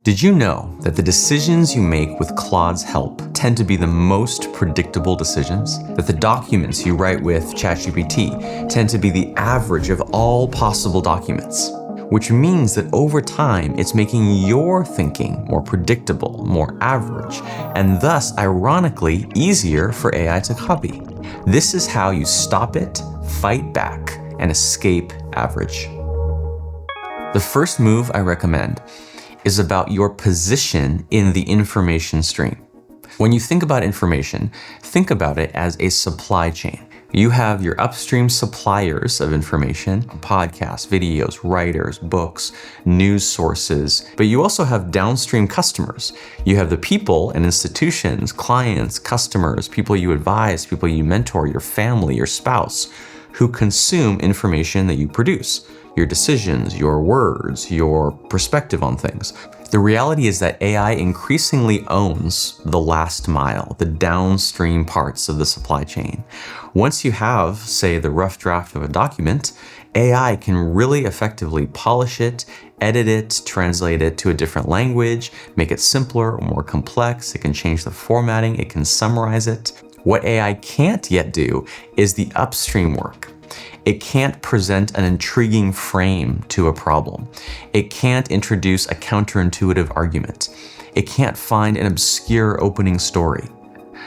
Did you know that the decisions you make with Claude's help tend to be the most predictable decisions? That the documents you write with ChatGPT tend to be the average of all possible documents? Which means that over time, it's making your thinking more predictable, more average, and thus, ironically, easier for AI to copy. This is how you stop it, fight back, and escape average. The first move I recommend is about your position in the information stream. When you think about information, think about it as a supply chain. You have your upstream suppliers of information, podcasts, videos, writers, books, news sources, but you also have downstream customers. You have the people and institutions, clients, customers, people you advise, people you mentor, your family, your spouse, who consume information that you produce. Your decisions, your words, your perspective on things. The reality is that AI increasingly owns the last mile, the downstream parts of the supply chain. Once you have, say, the rough draft of a document, AI can really effectively polish it, edit it, translate it to a different language, make it simpler or more complex. It can change the formatting, it can summarize it. What AI can't yet do is the upstream work. It can't present an intriguing frame to a problem. It can't introduce a counterintuitive argument. It can't find an obscure opening story.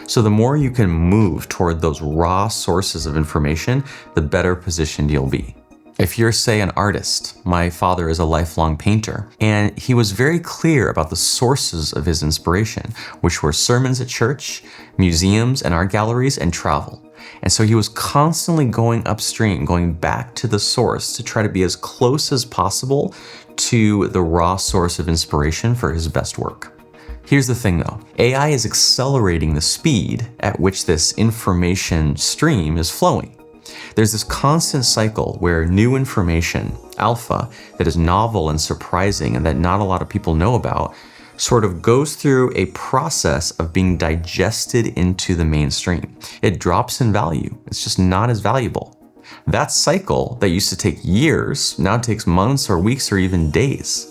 So the more you can move toward those raw sources of information, the better positioned you'll be. If you're, say, an artist, my father is a lifelong painter, and he was very clear about the sources of his inspiration, which were sermons at church, museums and art galleries, and travel. And so he was constantly going upstream, going back to the source to try to be as close as possible to the raw source of inspiration for his best work. Here's the thing though, AI is accelerating the speed at which this information stream is flowing. There's this constant cycle where new information, alpha, that is novel and surprising and that not a lot of people know about, sort of goes through a process of being digested into the mainstream. It drops in value. It's just not as valuable. That cycle that used to take years now takes months or weeks or even days.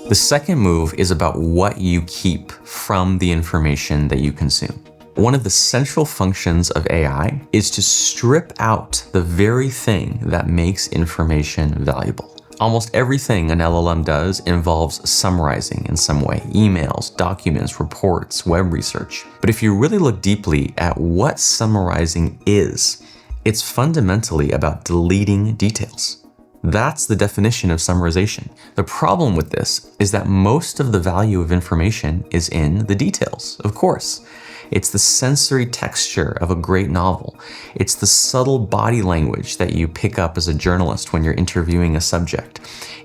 The second move is about what you keep from the information that you consume. One of the central functions of AI is to strip out the very thing that makes information valuable. Almost everything an LLM does involves summarizing in some way: emails, documents, reports, web research. But if you really look deeply at what summarizing is, it's fundamentally about deleting details. That's the definition of summarization. The problem with this is that most of the value of information is in the details, of course. It's the sensory texture of a great novel. It's the subtle body language that you pick up as a journalist when you're interviewing a subject.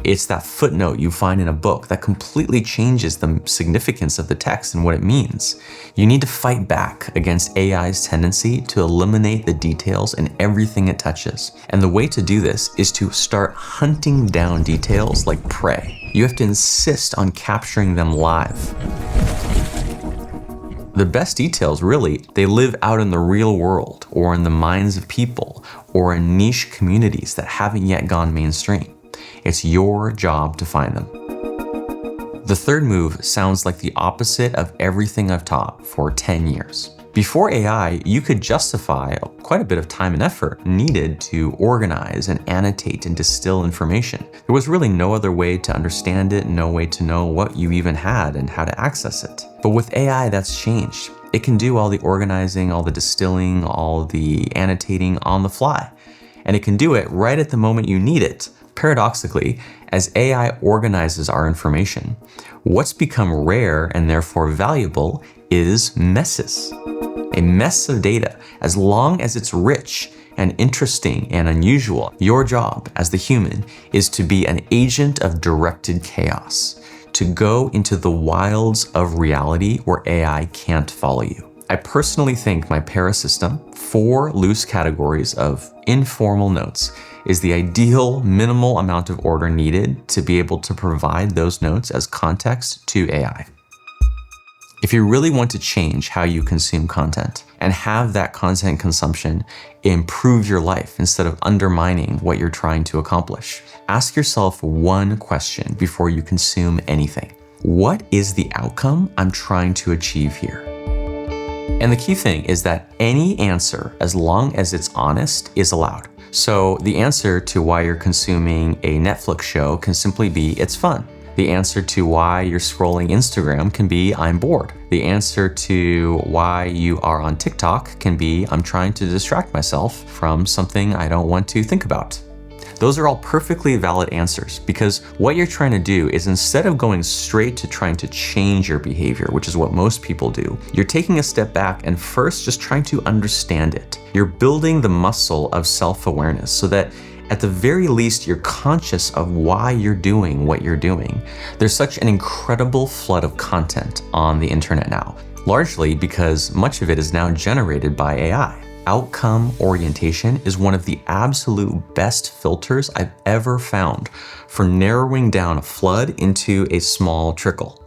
It's that footnote you find in a book that completely changes the significance of the text and what it means. You need to fight back against AI's tendency to eliminate the details in everything it touches. And the way to do this is to start hunting down details like prey. You have to insist on capturing them live. The best details, really, they live out in the real world or in the minds of people or in niche communities that haven't yet gone mainstream. It's your job to find them. The third move sounds like the opposite of everything I've taught for 10 years. Before AI, you could justify quite a bit of time and effort needed to organize and annotate and distill information. There was really no other way to understand it, no way to know what you even had and how to access it. But with AI, that's changed. It can do all the organizing, all the distilling, all the annotating on the fly. And it can do it right at the moment you need it. Paradoxically, as AI organizes our information, what's become rare and therefore valuable is messes. A mess of data, as long as it's rich and interesting and unusual, your job as the human is to be an agent of directed chaos, to go into the wilds of reality where AI can't follow you. I personally think my para system, 4 loose categories of informal notes, is the ideal minimal amount of order needed to be able to provide those notes as context to AI. If you really want to change how you consume content and have that content consumption improve your life instead of undermining what you're trying to accomplish, ask yourself one question before you consume anything. What is the outcome I'm trying to achieve here? And the key thing is that any answer, as long as it's honest, is allowed. So the answer to why you're consuming a Netflix show can simply be, it's fun. The answer to why you're scrolling Instagram can be, I'm bored. The answer to why you are on TikTok can be, I'm trying to distract myself from something I don't want to think about. Those are all perfectly valid answers, because what you're trying to do is, instead of going straight to trying to change your behavior, which is what most people do, you're taking a step back and first just trying to understand it. You're building the muscle of self-awareness so that at the very least, you're conscious of why you're doing what you're doing. There's such an incredible flood of content on the internet now, largely because much of it is now generated by AI. Outcome orientation is one of the absolute best filters I've ever found for narrowing down a flood into a small trickle.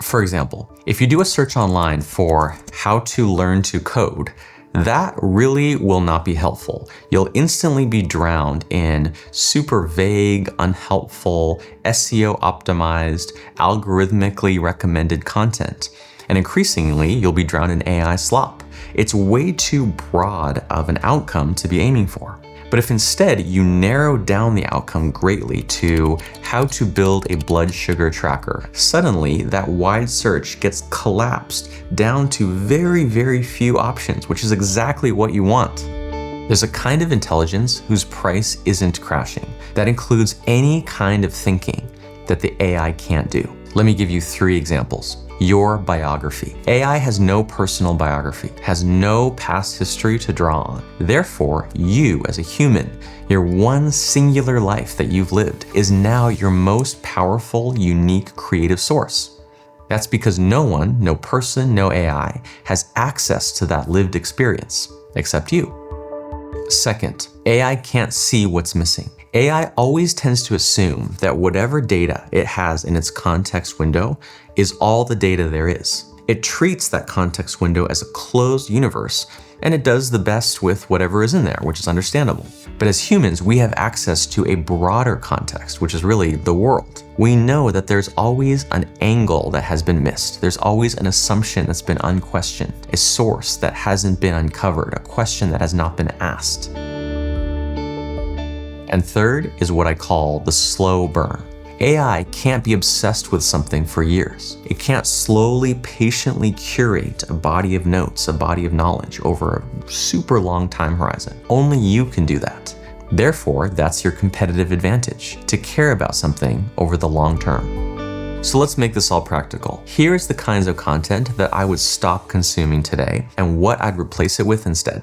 For example, if you do a search online for how to learn to code, that really will not be helpful. You'll instantly be drowned in super vague, unhelpful, SEO optimized, algorithmically recommended content. And increasingly, you'll be drowned in AI slop. It's way too broad of an outcome to be aiming for. But if instead you narrow down the outcome greatly to how to build a blood sugar tracker, suddenly that wide search gets collapsed down to very, very few options, which is exactly what you want. There's a kind of intelligence whose price isn't crashing. That includes any kind of thinking that the AI can't do. Let me give you 3 examples. Your biography. AI has no personal biography, has no past history to draw on. Therefore, you as a human, your one singular life that you've lived, is now your most powerful, unique creative source. That's because no one, no person, no AI has access to that lived experience, except you. Second, AI can't see what's missing. AI always tends to assume that whatever data it has in its context window is all the data there is. It treats that context window as a closed universe, and it does the best with whatever is in there, which is understandable. But as humans, we have access to a broader context, which is really the world. We know that there's always an angle that has been missed. There's always an assumption that's been unquestioned, a source that hasn't been uncovered, a question that has not been asked. And third is what I call the slow burn. AI can't be obsessed with something for years. It can't slowly, patiently curate a body of notes, a body of knowledge over a super long time horizon. Only you can do that. Therefore, that's your competitive advantage, to care about something over the long term. So let's make this all practical. Here's the kinds of content that I would stop consuming today and what I'd replace it with instead.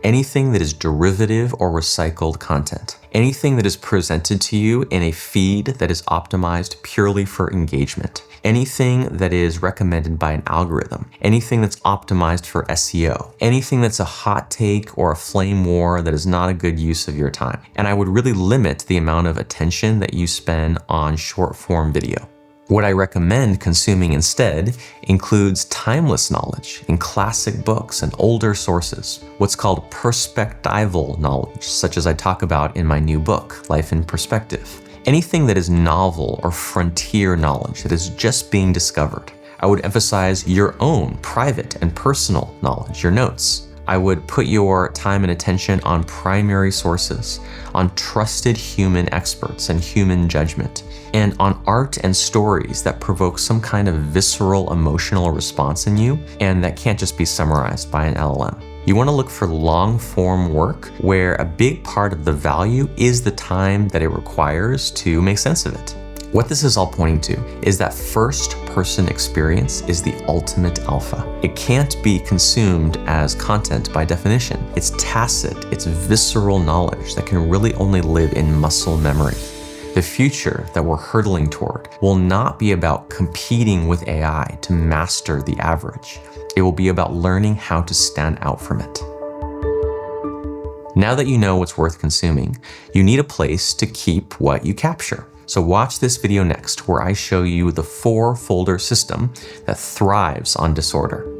Anything that is derivative or recycled content. Anything that is presented to you in a feed that is optimized purely for engagement. Anything that is recommended by an algorithm. Anything that's optimized for SEO. Anything that's a hot take or a flame war that is not a good use of your time. And I would really limit the amount of attention that you spend on short form video. What I recommend consuming instead includes timeless knowledge in classic books and older sources, what's called perspectival knowledge, such as I talk about in my new book, Life in Perspective. Anything that is novel or frontier knowledge that is just being discovered. I would emphasize your own private and personal knowledge, your notes. I would put your time and attention on primary sources, on trusted human experts and human judgment, and on art and stories that provoke some kind of visceral emotional response in you and that can't just be summarized by an LLM. You want to look for long-form work where a big part of the value is the time that it requires to make sense of it. What this is all pointing to is that first-person experience is the ultimate alpha. It can't be consumed as content by definition. It's tacit, it's visceral knowledge that can really only live in muscle memory. The future that we're hurtling toward will not be about competing with AI to master the average. It will be about learning how to stand out from it. Now that you know what's worth consuming, you need a place to keep what you capture. So watch this video next, where I show you the 4-folder system that thrives on disorder.